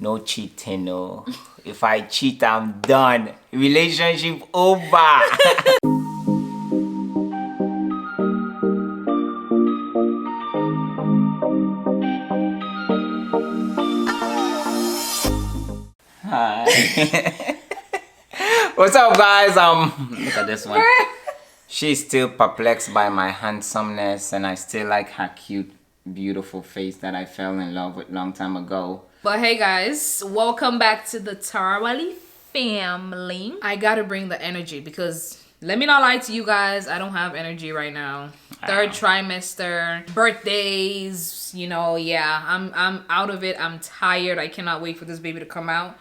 No cheating, no. If I cheat, I'm done. Relationship over. Hi. What's up, guys? Look at this one. She's still perplexed by my handsomeness, and I still like her cute, beautiful face that I fell in love with long time ago. But hey guys, welcome back to the Tarwali family. I gotta bring the energy because let me not lie to you guys, I don't have energy right now. Third trimester, birthdays, yeah, I'm out of it. I'm tired. I cannot wait for this baby to come out.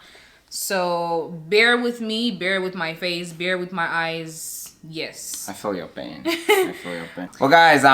So bear with me, bear with my face, bear with my eyes. Yes. I feel your pain. I feel your pain. Well, guys,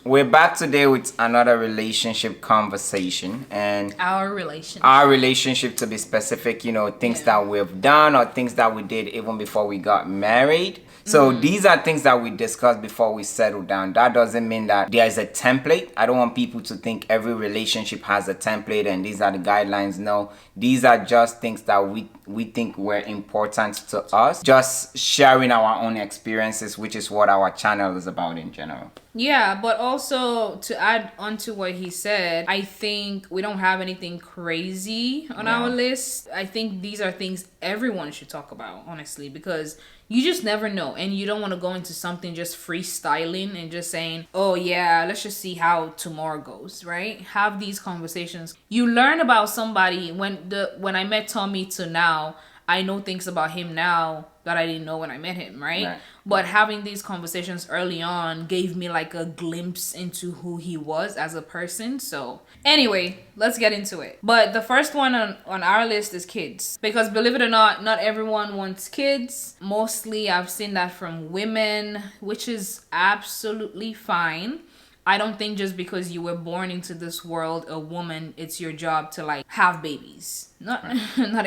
we're back today with another relationship conversation, and our relationship to be specific, things that we've done or things that we did even before we got married. So these are things that we discussed before we settled down. That doesn't mean that there is a template. I don't want people to think every relationship has a template and these are the guidelines. No, these are just things that we think were important to us. Just sharing our own experiences, which is what our channel is about in general. Yeah, but also to add on to what he said, I think we don't have anything crazy on our list. I think these are things everyone should talk about, honestly, because you just never know, and you don't want to go into something just freestyling and just saying, oh yeah, let's just see how tomorrow goes, right? Have these conversations. You learn about somebody. When I met Tommy to now, I know things about him now that I didn't know when I met him, right? But having these conversations early on gave me like a glimpse into who he was as a person. So anyway, let's get into it. But the first one on our list is kids. Because believe it or not everyone wants kids. Mostly I've seen that from women, which is absolutely fine. I don't think just because you were born into this world a woman, it's your job to like have babies. Not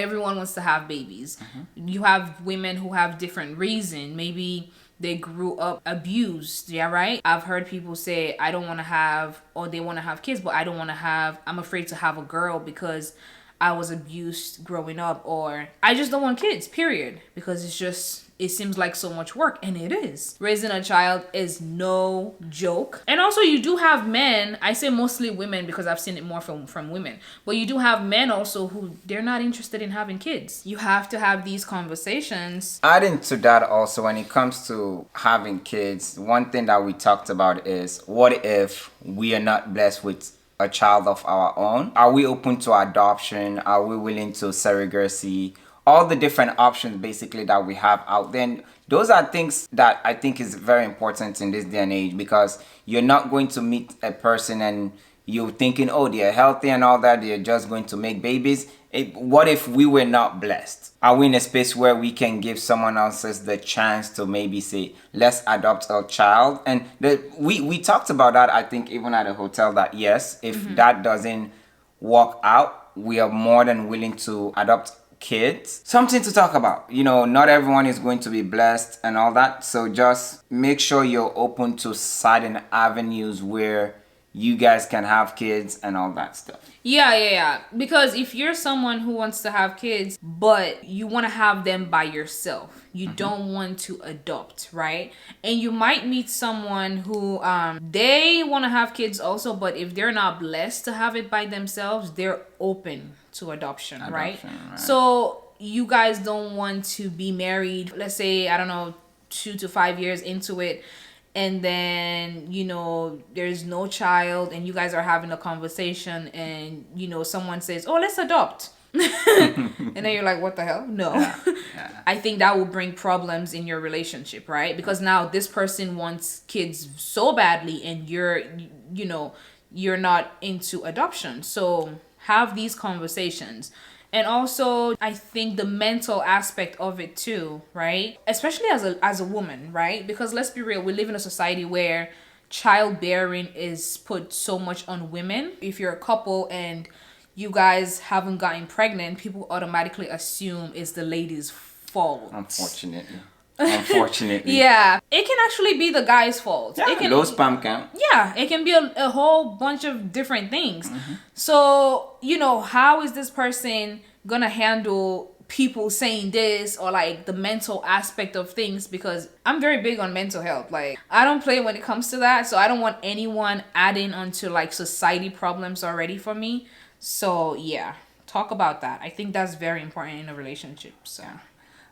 everyone wants to have babies. You have women who have different reason. Maybe they grew up abused, yeah, right? I've heard people say, I don't want to have, or they want to have kids, but I don't want to have, I'm afraid to have a girl because I was abused growing up, or I just don't want kids, period. Because it seems like so much work, and it is. Raising a child is no joke. And also you do have men, I say mostly women because I've seen it more from women, but you do have men also who they're not interested in having kids. You have to have these conversations. Adding to that also, when it comes to having kids, one thing that we talked about is, what if we are not blessed with a child of our own? Are we open to adoption? Are we willing to surrogacy? All the different options basically that we have out there. Those are things that I think is very important in this day and age, because you're not going to meet a person and you're thinking, oh, they're healthy and all that, they're just going to make babies. What if we were not blessed? Are we in a space where we can give someone else the chance to maybe say, let's adopt a child? And we talked about that, I think, even at a hotel, that yes, if that doesn't work out, we are more than willing to adopt kids. Something to talk about. Not everyone is going to be blessed and all that. So just make sure you're open to certain avenues where you guys can have kids and all that stuff. Yeah. Because if you're someone who wants to have kids, but you want to have them by yourself, you don't want to adopt, right? And you might meet someone who they want to have kids also, but if they're not blessed to have it by themselves, they're open to adoption, right? So you guys don't want to be married, let's say, I don't know, 2 to 5 years into it, and then there's no child, and you guys are having a conversation, and someone says, oh, let's adopt. And then you're like, what the hell? No. I think that will bring problems in your relationship, right? Because now this person wants kids so badly, and you're not into adoption. So have these conversations. And also, I think the mental aspect of it too, right? Especially as a woman, right? Because let's be real, we live in a society where childbearing is put so much on women. If you're a couple and you guys haven't gotten pregnant, people automatically assume it's the lady's fault. Unfortunately. unfortunately. Yeah, it can actually be the guy's fault. Yeah, It can, low sperm count. yeah, it can be a whole bunch of different things. So, how is this person gonna handle people saying this, or like the mental aspect of things? Because I'm very big on mental health. Like, I don't play when it comes to that. So I don't want anyone adding onto like society problems already for me. So yeah, talk about that. I think that's very important in a relationship. So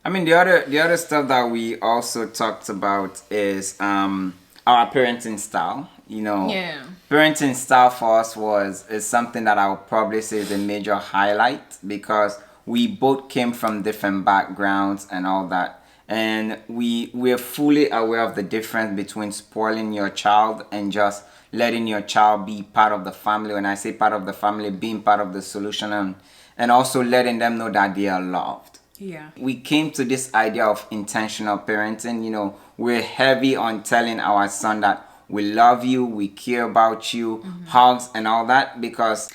I mean, the other stuff that we also talked about is our parenting style. yeah. Parenting style for us is something that I would probably say is a major highlight, because we both came from different backgrounds and all that, and we're fully aware of the difference between spoiling your child and just letting your child be part of the family. When I say part of the family, being part of the solution, and also letting them know that they are loved. Yeah. We came to this idea of intentional parenting. We're heavy on telling our son that we love you, we care about you, hugs and all that, because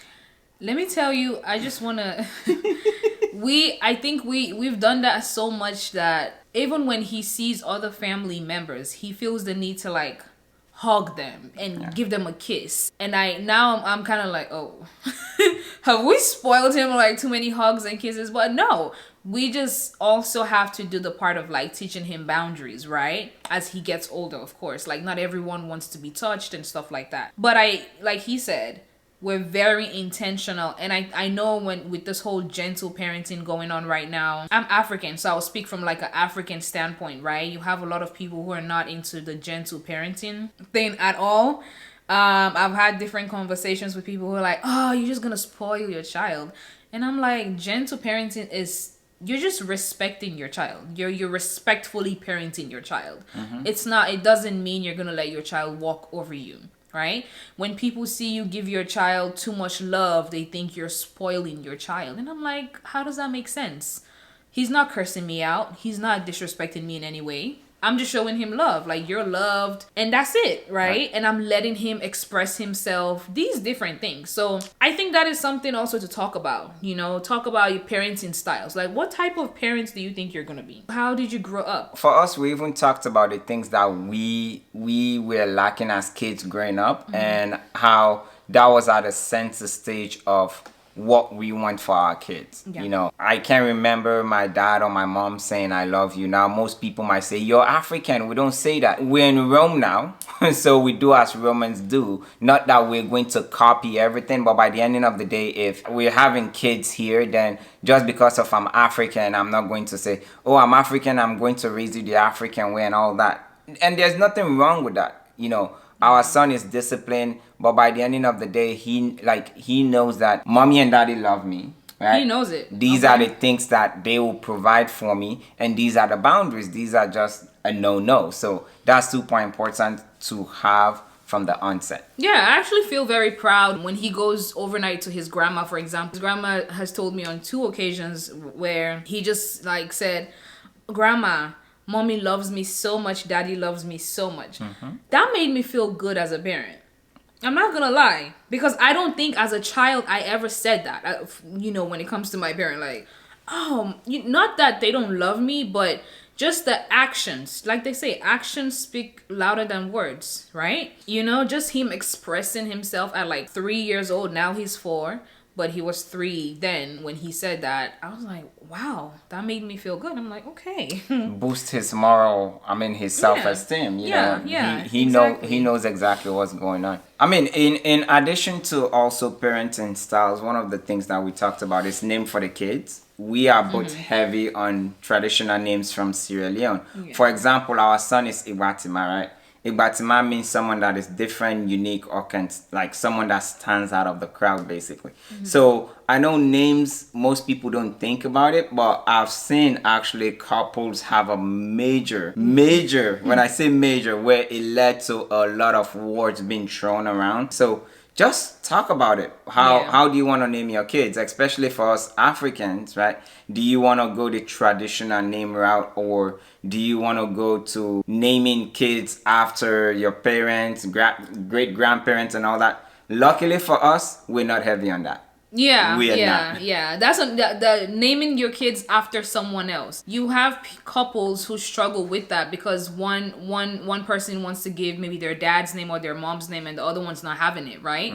Let me tell you, I just wanna I think we've done that so much that even when he sees other family members, he feels the need to like hug them and give them a kiss. And I'm kind of like, oh, have we spoiled him like too many hugs and kisses? But no, we just also have to do the part of like teaching him boundaries, right? As he gets older, of course. Like, not everyone wants to be touched and stuff like that. But like he said, we're very intentional. And I know, when with this whole gentle parenting going on right now, I'm African, so I'll speak from like an African standpoint, right? You have a lot of people who are not into the gentle parenting thing at all. I've had different conversations with people who are like, oh, you're just gonna spoil your child. And I'm like, gentle parenting is, you're just respecting your child. You're respectfully parenting your child. It doesn't mean you're gonna let your child walk over you. Right? When people see you give your child too much love, they think you're spoiling your child. And I'm like, how does that make sense? He's not cursing me out. He's not disrespecting me in any way. I'm just showing him love. Like, you're loved, and that's it, right? And I'm letting him express himself, these different things. So I think that is something also to talk about. Talk about your parenting styles. Like, what type of parents do you think you're gonna be? How did you grow up? for us, we even talked about the things that we were lacking as kids growing up, and how that was at a center stage of what we want for our kids. Yeah. I can't remember my dad or my mom saying I love you. Now most people might say you're African. We don't say that. We're in Rome now. So we do as Romans do. Not that we're going to copy everything, but by the ending of the day, if we're having kids here, then just because of I'm African, I'm not going to say, oh, I'm African, I'm going to raise you the African way and all that. And there's nothing wrong with that. Our son is disciplined, but by the ending of the day, he knows that mommy and daddy love me. Right? He knows it. These are the things that they will provide for me, and these are the boundaries. These are just a no. So that's super important to have from the onset. Yeah, I actually feel very proud when he goes overnight to his grandma, for example. His grandma has told me on 2 occasions where he just like said, Grandma, mommy loves me so much, daddy loves me so much. That made me feel good as a parent. I'm not gonna lie, because I don't think as a child I ever said that. When it comes to my parent, like, oh, not that they don't love me, but just the actions. Like they say, actions speak louder than words, right? Just him expressing himself at like 3 years old. Now he's 4. But he was 3 then when he said that. I was like, wow, that made me feel good. I'm like, okay. Boost his his self-esteem. Yeah, He exactly. he knows exactly what's going on. I mean, in addition to also parenting styles, one of the things that we talked about is name for the kids. We are both heavy on traditional names from Sierra Leone. Yeah. For example, our son is Ibatima, right? Igbatima means someone that is different, unique, or like someone that stands out of the crowd, basically. So I know names, most people don't think about it, but I've seen actually couples have a major, when I say major, where it led to a lot of words being thrown around. So just talk about it. How do you want to name your kids, especially for us Africans, right? Do you want to go the traditional name route, or do you want to go to naming kids after your parents, great grandparents and all that? Luckily for us, we're not heavy on that. Yeah, We are yeah, not. yeah. That's the naming your kids after someone else. You have couples who struggle with that because one person wants to give maybe their dad's name or their mom's name, and the other one's not having it, right?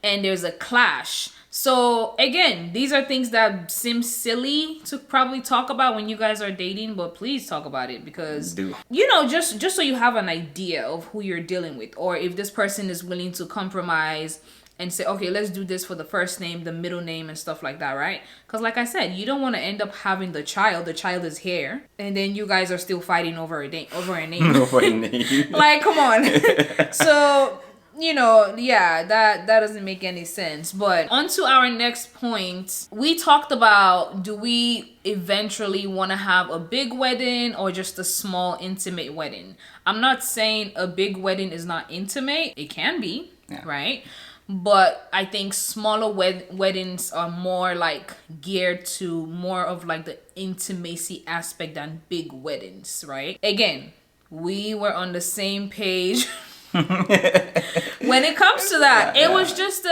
And there's a clash. So again, these are things that seem silly to probably talk about when you guys are dating, but please talk about it because Do. just so you have an idea of who you're dealing with, or if this person is willing to compromise and say, okay, let's do this for the first name, the middle name, and stuff like that, right? Because like I said, you don't want to end up having the child is here, and then you guys are still fighting over a name. Over a name. Like, come on. So, yeah, that doesn't make any sense. But on to our next point. We talked about, do we eventually want to have a big wedding or just a small, intimate wedding? I'm not saying a big wedding is not intimate. It can be, right? But I think smaller weddings are more like geared to more of like the intimacy aspect than big weddings, right? Again, we were on the same page when it comes to that. It was just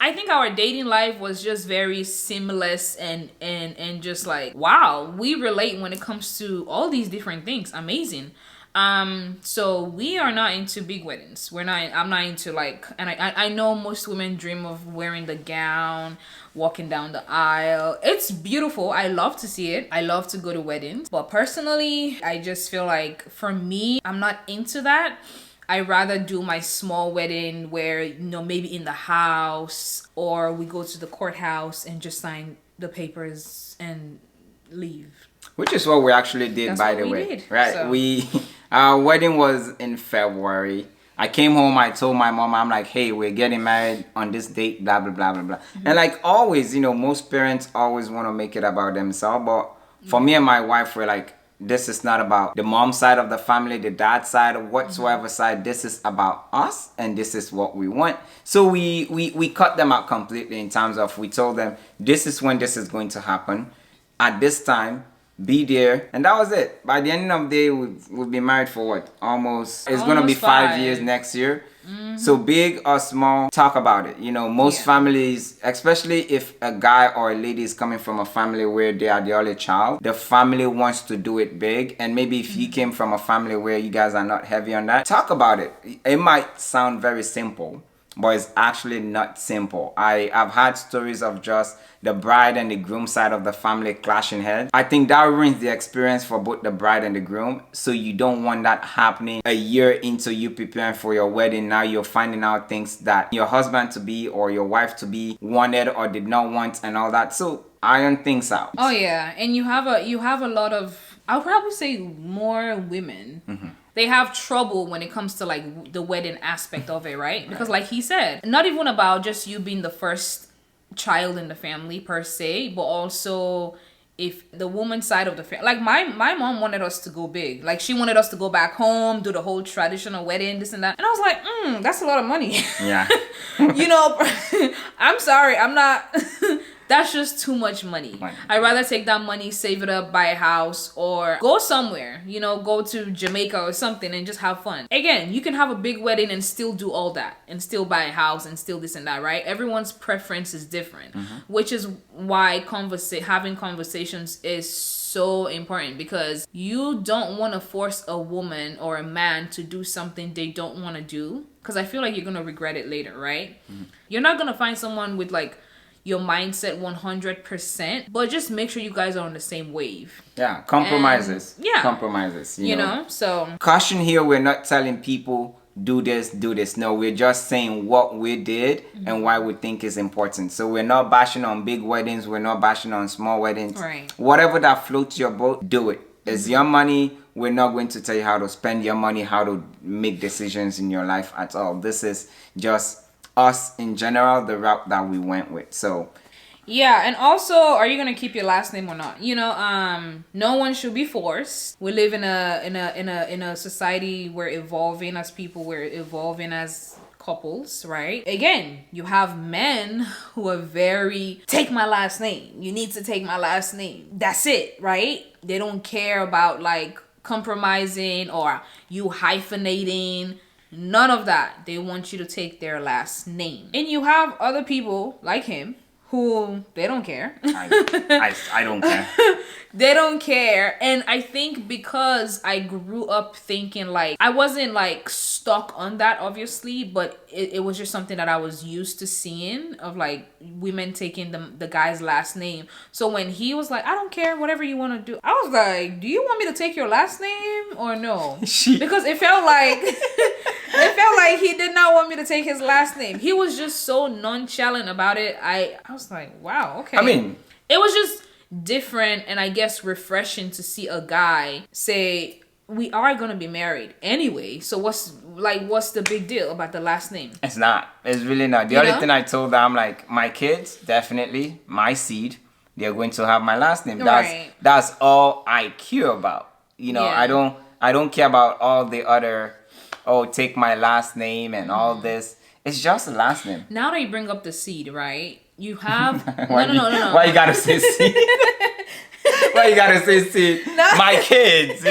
I think our dating life was just very seamless and just like, wow, we relate when it comes to all these different things. Amazing. So we are not into big weddings. I'm not into like, and I know most women dream of wearing the gown, walking down the aisle. It's beautiful. I love to see it. I love to go to weddings. But personally, I just feel like for me, I'm not into that. I rather do my small wedding where, maybe in the house, or we go to the courthouse and just sign the papers and leave. Which is what we actually did, by the way. Right. So. Our wedding was in February. I came home, I told my mom, I'm like, hey, we're getting married on this date, blah, blah, blah, blah, blah. And like always, most parents always want to make it about themselves. But for me and my wife, we're like, this is not about the mom side of the family, the dad side, or whatsoever side. This is about us, and this is what we want. So we cut them out completely in terms of, we told them, this is when this is going to happen. At this time, be there, and that was it. By the end of the day, we've been married for what? Almost gonna be 5 years next year. So big or small, talk about it. Most families, especially if a guy or a lady is coming from a family where they are the only child, the family wants to do it big. And maybe if you came from a family where you guys are not heavy on that, talk about it. It might sound very simple, but it's actually not simple. I've had stories of just the bride and the groom side of the family clashing heads. I think that ruins the experience for both the bride and the groom. So you don't want that happening a year into you preparing for your wedding. Now you're finding out things that your husband to be or your wife to be wanted or did not want and all that. So iron things out. Oh yeah, and you have a lot of, I'll probably say more women. They have trouble when it comes to like the wedding aspect of it, right? Because like he said, not even about just you being the first child in the family per se, but also if the woman side of the family, like my mom wanted us to go big. Like she wanted us to go back home, do the whole traditional wedding, this and that. And I was like, that's a lot of money. Yeah. I'm sorry, I'm not that's just too much money. I'd rather take that money, save it up, buy a house, or go somewhere, go to Jamaica or something and just have fun. Again, you can have a big wedding and still do all that and still buy a house and still this and that, right? Everyone's preference is different, which is why having conversations is so important, because you don't want to force a woman or a man to do something they don't want to do, because I feel like you're going to regret it later, right? You're not going to find someone with like your mindset 100%, but just make sure you guys are on the same wave. Yeah, compromises. Compromises, you know. So caution here, we're not telling people do this. No, we're just saying what we did and why we think is important. So we're not bashing on big weddings, we're not bashing on small weddings. Right. Whatever that floats your boat, do it. It's your money. We're not going to tell you how to spend your money, how to make decisions in your life at all. This is just us in general, the route that we went with. So yeah, and also, are you gonna keep your last name or not? No one should be forced. We live in a society, we're evolving as people, we're evolving as couples, right? Again, you have men who are very, take my last name. You need to take my last name. That's it, right? They don't care about like compromising or you hyphenating. None of that. They want you to take their last name. And you have other people like him who they don't care. I don't care. They don't care. And I think because I grew up thinking like, I wasn't like stuck on that obviously, but it was just something that I was used to seeing, of like women taking the guy's last name. So when he was like, I don't care, whatever you want to do, I was like, do you want me to take your last name or no? Because it felt like he did not want me to take his last name. He was just so nonchalant about it. I was like, wow, okay. I mean, it was just different, and I guess refreshing to see a guy say, we are gonna be married anyway, so what's the big deal about the last name? It's not. It's really not. The only thing I told them, like, my kids, definitely, my seed, they're going to have my last name. That's all I care about. You know, Yeah. I don't care about all the other, take my last name and all this. It's just a last name. Now that you bring up the seed, right? You have no. Why you gotta say seed? Why you gotta say seed? My kids,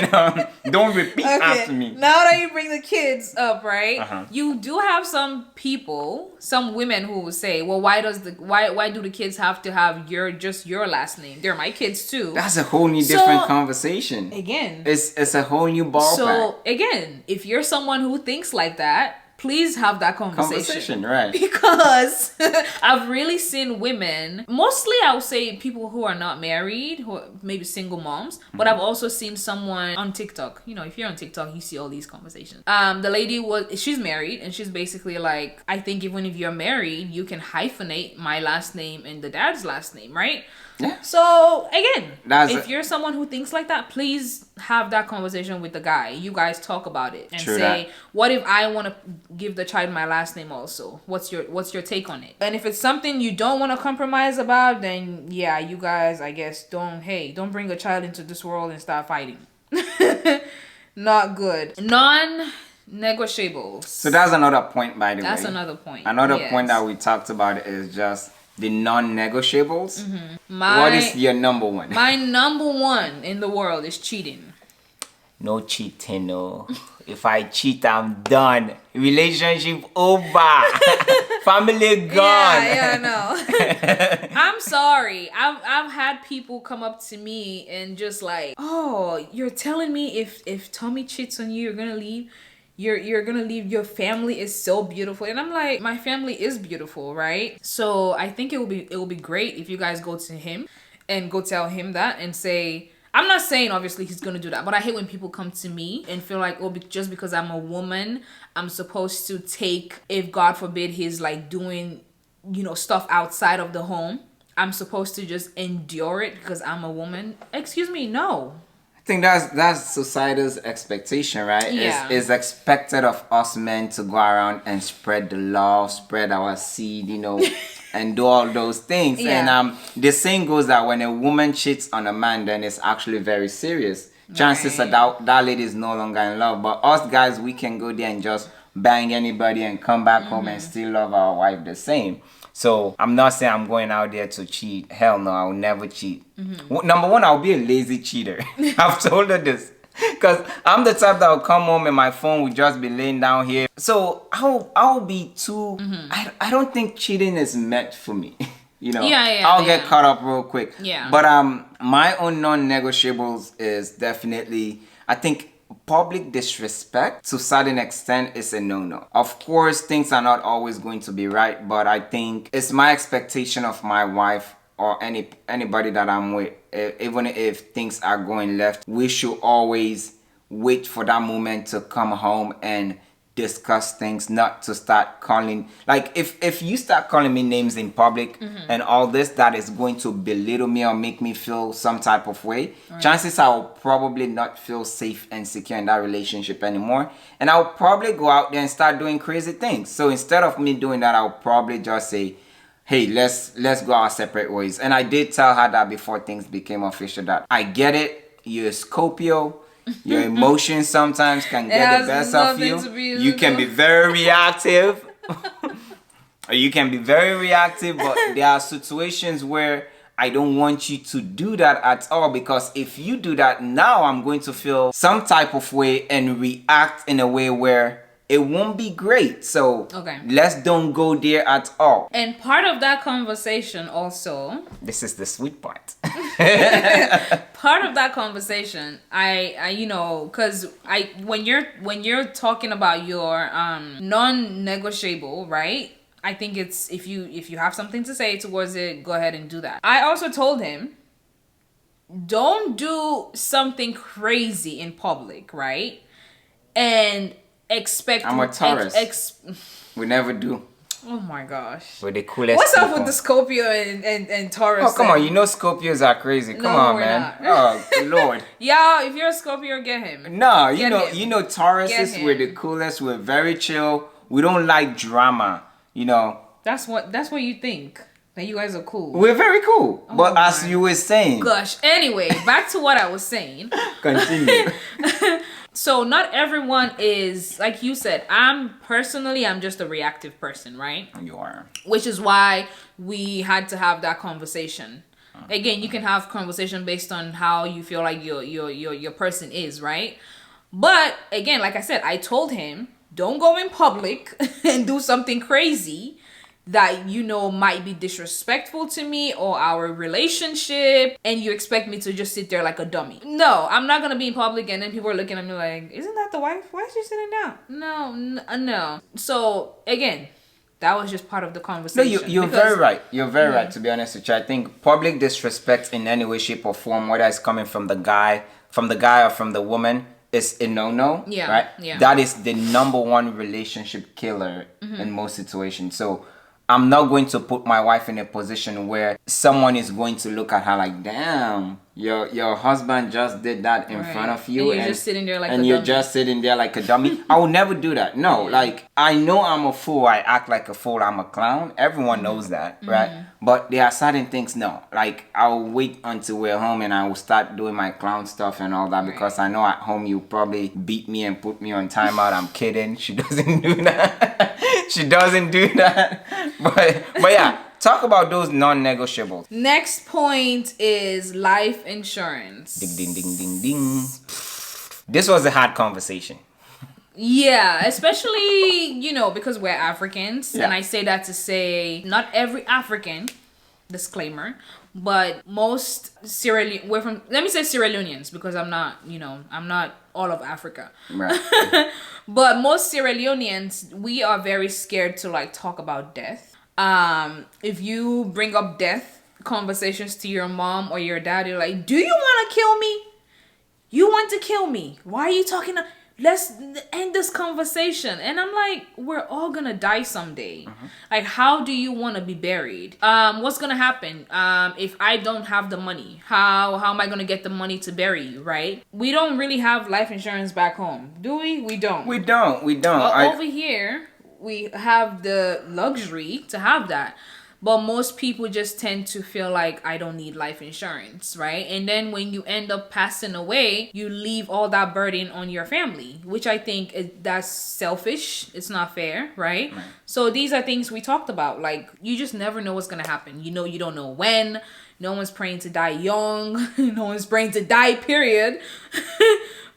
don't repeat after me. Now that you bring the kids up, right? You do have some people, some women who will say, well, why do the kids have to have just your last name? They're my kids too. That's a whole new different conversation. Again, it's a whole new ballpark. So again, if you're someone who thinks like that, please have that conversation. Right? Because I've really seen women, mostly I would say people who are not married, who are maybe single moms, but I've also seen someone on TikTok. You know, if you're on TikTok, you see all these conversations. The lady she's married, and she's basically like, I think even if you're married, you can hyphenate my last name and the dad's last name, right? Yeah. So again, if you're someone who thinks like that, please have that conversation with the guy. You guys talk about it and say, what if I want to give the child my last name also? What's your take on it? And if it's something you don't want to compromise about, then yeah, you guys, I guess, don't bring a child into this world and start fighting. Not good. Non-negotiables. So that's another point, by the way. That's another point. Another point that we talked about is just the non-negotiables. What is your number one? My number one in the world is cheating. No cheating, no. If I cheat, I'm done. Relationship over. Family gone. Yeah, no. I'm sorry. I've had people come up to me and just like, oh, you're telling me if Tommy cheats on you, you're gonna leave? You're gonna leave? Your family is so beautiful. And I'm like, my family is beautiful, right? So I think it will be great if you guys go to him and go tell him that and say, I'm not saying obviously he's gonna do that, but I hate when people come to me and feel like, just because I'm a woman, I'm supposed to take, if God forbid he's like doing, stuff outside of the home, I'm supposed to just endure it because I'm a woman. Excuse me, no. I think that's society's expectation, right? Yeah. It's expected of us men to go around and spread the love, spread our seed, and do all those things. Yeah. And the saying goes that when a woman cheats on a man, then it's actually very serious. Chances are that lady is no longer in love. But us guys, we can go there and just bang anybody and come back home and still love our wife the same. So I'm not saying I'm going out there to cheat. Hell no, I will never cheat. Number one, I'll be a lazy cheater. I've told her this. Because I'm the type that will come home and my phone will just be laying down here. So I'll be too... I don't think cheating is meant for me. I'll get caught up real quick. Yeah. But my own non-negotiables is definitely... I think public disrespect to a certain extent is a no-no. Of course, things are not always going to be right, but I think it's my expectation of my wife or anybody that I'm with, even if things are going left, we should always wait for that moment to come home and discuss things, not to start calling, like if you start calling me names in public and all this, that is going to belittle me or make me feel some type of way. Chances I will probably not feel safe and secure in that relationship anymore, and I'll probably go out there and start doing crazy things. So instead of me doing that, I'll probably just say, hey, let's go our separate ways. And I did tell her that before things became official, that I get it, you're a Scorpio. Your emotions sometimes can get the best of you. You can be very reactive. You can be very reactive, but there are situations where I don't want you to do that at all, because if you do that, now I'm going to feel some type of way and react in a way where it won't be great. So Okay. let's don't go there at all. And part of that conversation also, This is the sweet part. part of that conversation, I you know, because when you're talking about your non-negotiable, right? I think it's if you have something to say towards it, go ahead and do that. I also told him, don't do something crazy in public, right? And expect. I'm a Taurus. We never do. Oh my gosh. We're the coolest. What's up people. with the Scorpio and Taurus? Oh, come on. You know Scorpios are crazy. Come on, we're man. not. Oh, Lord. Y'all, if you're a Scorpio, get him. No, Get him. you know Tauruses, we're the coolest. We're very chill. We don't like drama, you know. That's what you think. That you guys are cool. We're very cool. But as my you were saying. Gosh. Anyway, back to what I was saying. Continue. So not everyone is, like you said, I'm just a reactive person, right? You are. Which is why we had to have that conversation. Again, you can have conversation based on how you feel like your person is, right? But again, like I said, I told him, don't go in public and do something crazy that you know might be disrespectful to me or our relationship, and you expect me to just sit there like a dummy. No, I'm not gonna be in public and then people are looking at me like, isn't that the wife? Why is she sitting down? No. So again, that was just part of the No, conversation. you're very right. You're very right, to be honest with you. I think public disrespect in any way, shape, or form, whether it's coming from the guy or from the woman, is a no-no. Yeah, right? yeah. That is the number one relationship killer in most situations. So I'm not going to put my wife in a position where someone is going to look at her like, damn, your husband just did that in front of you, and you're just sitting there like and a you're dummy. just sitting there like a dummy. I would never do that. No, like, I know I'm a fool. I act like a fool. I'm a clown. Everyone knows that, right? But there are certain things, no. Like, I'll wait until we're home and I will start doing my clown stuff and all that, because I know at home you probably beat me and put me on timeout. I'm kidding. She doesn't do that. She doesn't do that. But yeah, talk about those non-negotiables. Next point is life insurance. Ding, ding, ding, ding, ding. This was a hard conversation. Yeah, especially, you know, because we're Africans. Yeah. And I say that to say, not every African, disclaimer, but most let me say Sierra Leoneans, because I'm not all of Africa. Right. But most Sierra Leoneans, we are very scared to like talk about death. If you bring up death conversations to your mom or your dad, you're like, do you want to kill me? You want to kill me? Why are you talking to... Let's end this conversation. And I'm like, we're all gonna die someday. Like, how do you want to be buried? What's gonna happen if I don't have the money? How am I gonna get the money to bury you, right? We don't really have life insurance back home, do we? We don't. We don't. Well, over here, we have the luxury to have that. But most people just tend to feel like, I don't need life insurance, right? And then when you end up passing away, you leave all that burden on your family, which I think that's selfish. It's not fair, right? So these are things we talked about. Like, you just never know what's going to happen. You don't know when. No one's praying to die young. No one's praying to die, period.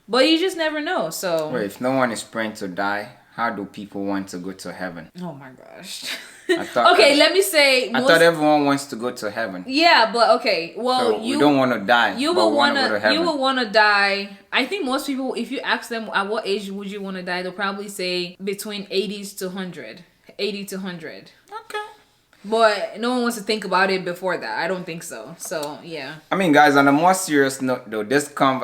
But you just never know, so... Wait, if no one is praying to die, how do people want to go to heaven? Oh my gosh. I thought everyone wants to go to heaven. Yeah, but okay. Well, so you don't want to die. You will want to die. I think most people, if you ask them at what age would you want to die, they'll probably say between 80 to 100. Okay. But no one wants to think about it before that. I don't think so. So, yeah. I mean, guys, on a more serious note, though,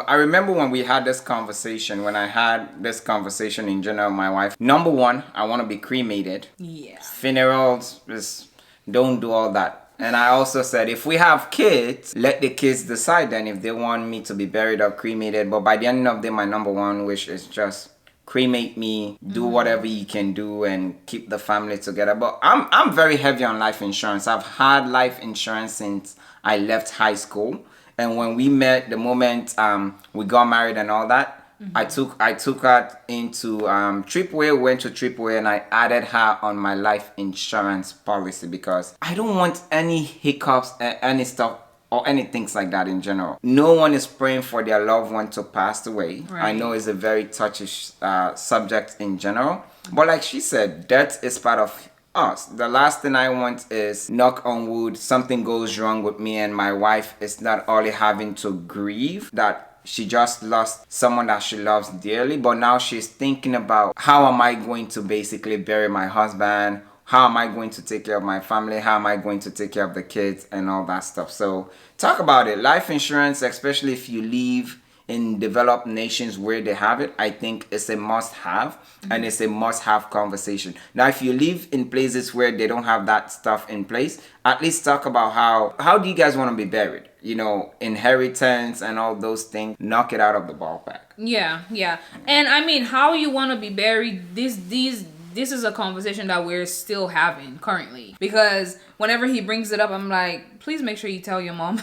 I remember when we had this conversation, when I had this conversation in general with my wife. Number one, I want to be cremated. Yeah. Funerals, just don't do all that. And I also said, if we have kids, let the kids decide then if they want me to be buried or cremated. But by the end of the day, my number one wish is just... cremate me, do whatever you can do, and keep the family together. But I'm very heavy on life insurance. I've had life insurance since I left high school, and when we met, the moment we got married and all that, I took her into AAA, went to AAA, and I added her on my life insurance policy because I don't want any hiccups, any stuff or anything like that in general. No one is praying for their loved one to pass away. I know it's a very touchy subject in general, but like she said, death is part of us. The last thing I want is, knock on wood, something goes wrong with me and my wife is not only having to grieve that she just lost someone that she loves dearly, but now she's thinking about, how am I going to basically bury my husband? How am I going to take care of my family? How am I going to take care of the kids and all that stuff? So talk about it. Life insurance, especially if you live in developed nations where they have it, I think it's a must-have, and it's a must-have conversation. Now, if you live in places where they don't have that stuff in place, at least talk about how do you guys want to be buried? You know, inheritance and all those things. Knock it out of the ballpark. Yeah, yeah. And I mean, how you want to be buried, this is a conversation that we're still having currently. Because whenever he brings it up, I'm like, please make sure you tell your mom.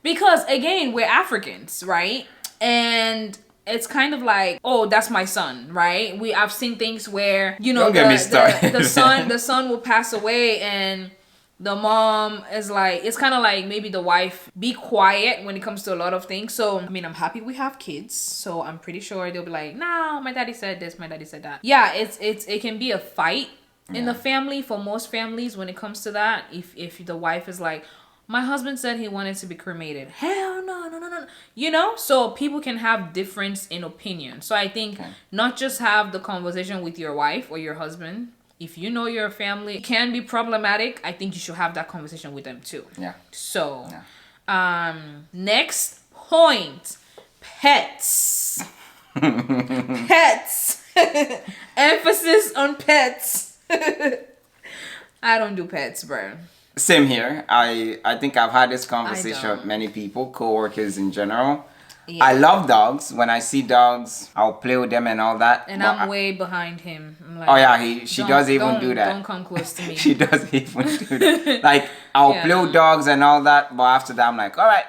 Because again, we're Africans, right? And it's kind of like, oh, that's my son, right? I've seen things where, you know, the son will pass away and the mom is like, it's kind of like maybe the wife be quiet when it comes to a lot of things. So I mean, I'm happy we have kids, so I'm pretty sure they'll be like, no, my daddy said this, my daddy said that. Yeah, it can be a fight in the family for most families when it comes to that. If the wife is like, my husband said he wanted to be cremated. Hell no. You know? So people can have difference in opinion. So I think not just have the conversation with your wife or your husband. If you know your family can be problematic, I think you should have that conversation with them too. Yeah. So, next point. Pets. Pets. Emphasis on pets. I don't do pets, bro. Same here. I think I've had this conversation with many people, co-workers in general. Yeah. I love dogs. When I see dogs, I'll play with them and all that. And I'm way behind him. I'm like, oh yeah, she does even do that. Don't come close to me. She does even do that. Like, I'll play with dogs and all that, but after that I'm like, all right,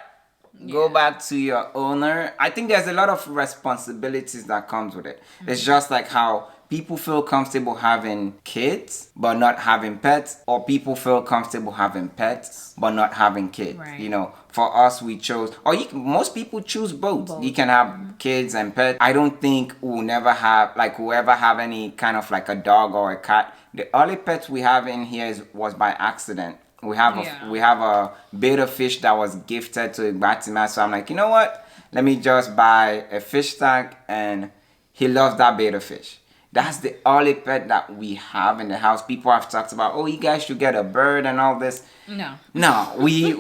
go back to your owner. I think there's a lot of responsibilities that comes with it. It's just like how people feel comfortable having kids but not having pets, or people feel comfortable having pets but not having kids. Right. You know, for us we chose, or most people choose both. You can have kids and pets. I don't think we'll ever have any kind of like a dog or a cat. The only pets we have in here was by accident. We have a betta fish that was gifted to Batima, so I'm like, you know what? Let me just buy a fish tank, and he loves that betta fish. That's the only pet that we have in the house. People have talked about, oh, you guys should get a bird and all this. No, we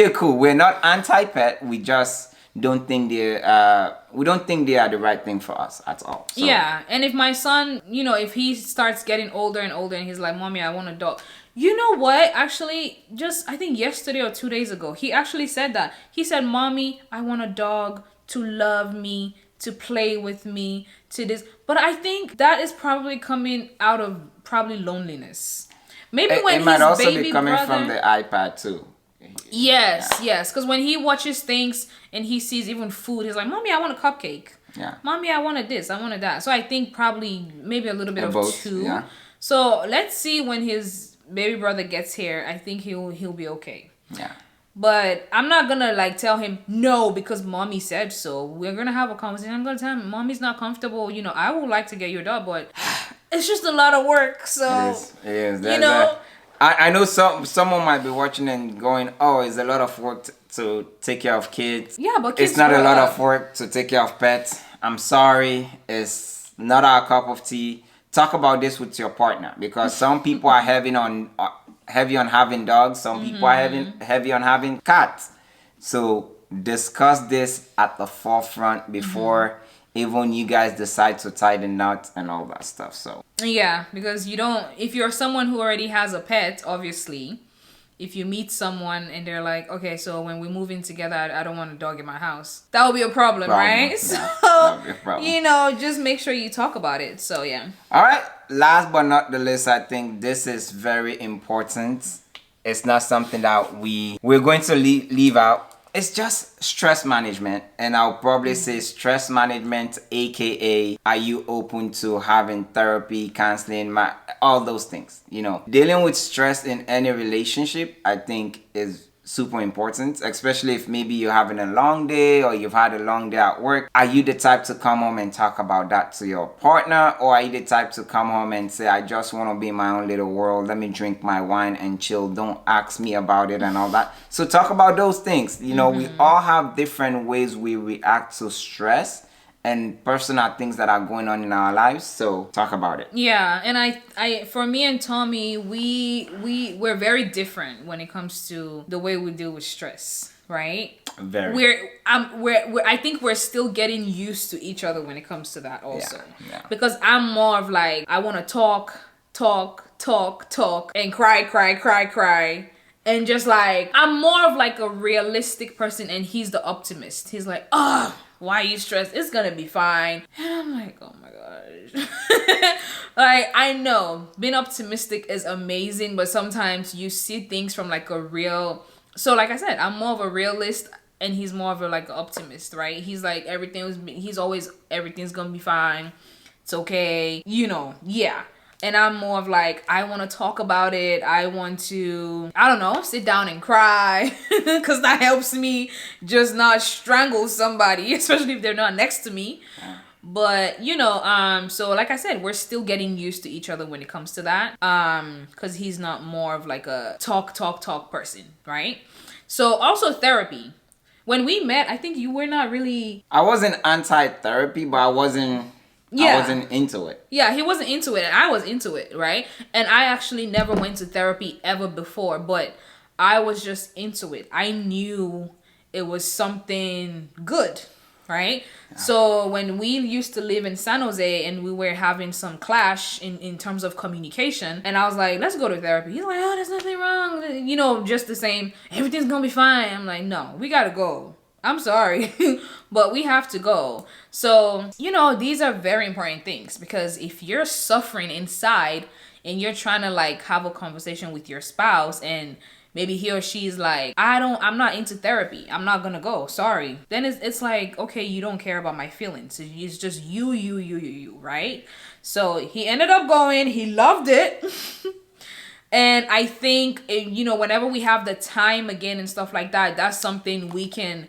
are cool. We're not anti-pet. We just don't think they are the right thing for us at all. So. Yeah, and if my son, you know, if he starts getting older and older and he's like, mommy, I want a dog. You know what? Actually, just I think yesterday or 2 days ago, he actually said that. He said, mommy, I want a dog to love me, to play with me, to this. But I think that is probably coming out of probably loneliness. Maybe when it might also be coming from the iPad too. Yes. Because when he watches things and he sees even food, he's like, mommy, I want a cupcake. Yeah. Mommy, I wanted this, I wanted that. So I think probably maybe a little bit of both, two. Yeah. So let's see when his baby brother gets here. I think he'll be okay. Yeah. But I'm not gonna like tell him no because mommy said so. We're gonna have a conversation. I'm gonna tell him mommy's not comfortable. You know, I would like to get you a dog, but it's just a lot of work. So it is. You know, I know someone might be watching and going, oh, it's a lot of work to take care of kids. Yeah, but kids it's not a lot of work to take care of pets. I'm sorry, it's not our cup of tea. Talk about this with your partner, because some people are heavy on having dogs. Some people are heavy on having cats. So discuss this at the forefront before even you guys decide to tie the knot and all that stuff. So yeah, because if you're someone who already has a pet, obviously, if you meet someone and they're like, okay, so when we move in together, I don't want a dog in my house, that will be a problem. Right? Yeah, so, be a problem. You know, just make sure you talk about it. So, yeah. All right. Last but not the least, I think this is very important. It's not something that we're going to leave out. It's just stress management. And I'll probably say stress management, aka are you open to having therapy, counseling, all those things. You know, dealing with stress in any relationship, I think is super important, especially if maybe you're having a long day or you've had a long day at work. Are you the type to come home and talk about that to your partner, or are you the type to come home and say, I just want to be in my own little world, let me drink my wine and chill, don't ask me about it and all that? So talk about those things. You know, we all have different ways we react to stress and personal things that are going on in our lives, so talk about it. Yeah, and I for me and Tommy, we're very different when it comes to the way we deal with stress, right? Very. We're I think we're still getting used to each other when it comes to that also. Yeah. Because I'm more of like, I want to talk and cry. And just like, I'm more of like a realistic person, and he's the optimist. He's like, oh, why are you stressed? It's gonna be fine. And I'm like, oh my gosh. Like, I know being optimistic is amazing, but sometimes you see things from like a real, so like I said, I'm more of a realist and he's more of a like an optimist, right? He's like, everything's gonna be fine. It's okay. You know, yeah. And I'm more of like, I want to talk about it. I want to, I don't know, sit down and cry. Because that helps me just not strangle somebody, especially if they're not next to me. But, you know, so like I said, we're still getting used to each other when it comes to that. Because he's not more of like a talk person, right? So also therapy. When we met, I think you were not really... I wasn't anti-therapy, but I wasn't into it. Yeah, he wasn't into it, and I was into it, right? And I actually never went to therapy ever before, but I was just into it. I knew it was something good, right? Yeah. So when we used to live in San Jose and we were having some clash in terms of communication, and I was like, let's go to therapy. He's like, oh, there's nothing wrong. You know, just the same, everything's gonna be fine. I'm like, no, we gotta go. I'm sorry, but we have to go. So, you know, these are very important things, because if you're suffering inside and you're trying to like have a conversation with your spouse and maybe he or she is like, I'm not into therapy, I'm not gonna go, sorry. Then it's like, okay, you don't care about my feelings. It's just you, right? So he ended up going, he loved it. And I think, you know, whenever we have the time again and stuff like that, that's something we can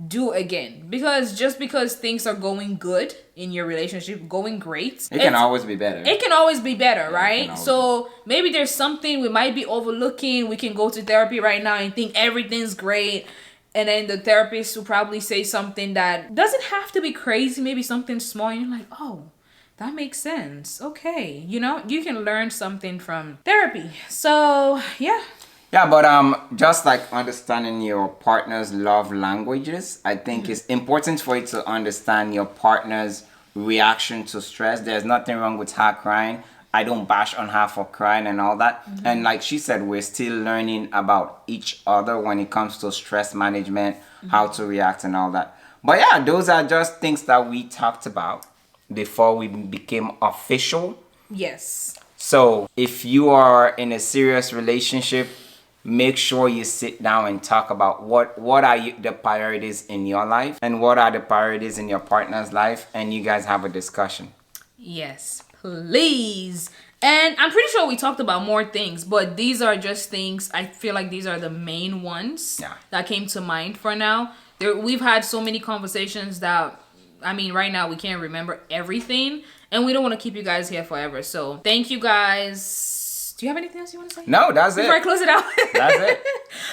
do again. Because just because things are going good in your relationship, going great, it can always be better. It can always be better, right? So maybe there's something we might be overlooking. We can go to therapy right now and think everything's great, and then the therapist will probably say something that doesn't have to be crazy, maybe something small, and you're like, oh, that makes sense. Okay, you know, you can learn something from therapy. So yeah. Yeah, but just like understanding your partner's love languages, I think it's important for you to understand your partner's reaction to stress. There's nothing wrong with her crying. I don't bash on her for crying and all that. And like she said, we're still learning about each other when it comes to stress management, how to react and all that. But yeah, those are just things that we talked about before we became official. Yes. So if you are in a serious relationship, make sure you sit down and talk about what are the priorities in your life and what are the priorities in your partner's life, and you guys have a discussion. Yes, please. And I'm pretty sure we talked about more things, but these are just things, I feel like these are the main ones that came to mind for now. We've had so many conversations that, I mean, right now we can't remember everything, and we don't want to keep you guys here forever. So thank you guys. Do you have anything else you want to say? No, that's it. Before I close it out. That's it.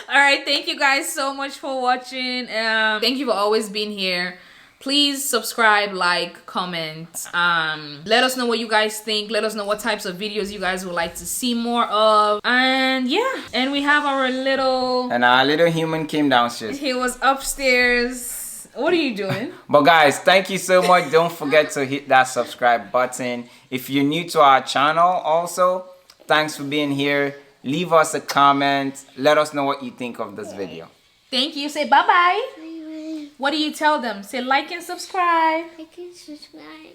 All right. Thank you guys so much for watching. Thank you for always being here. Please subscribe, like, comment. Let us know what you guys think. Let us know what types of videos you guys would like to see more of. And yeah. And we have our little human came downstairs. He was upstairs. What are you doing? But guys, thank you so much. Don't forget to hit that subscribe button. If you're new to our channel also, thanks for being here. Leave us a comment. Let us know what you think of this video. Thank you. Say bye-bye. What do you tell them? Say like and subscribe. Like and subscribe.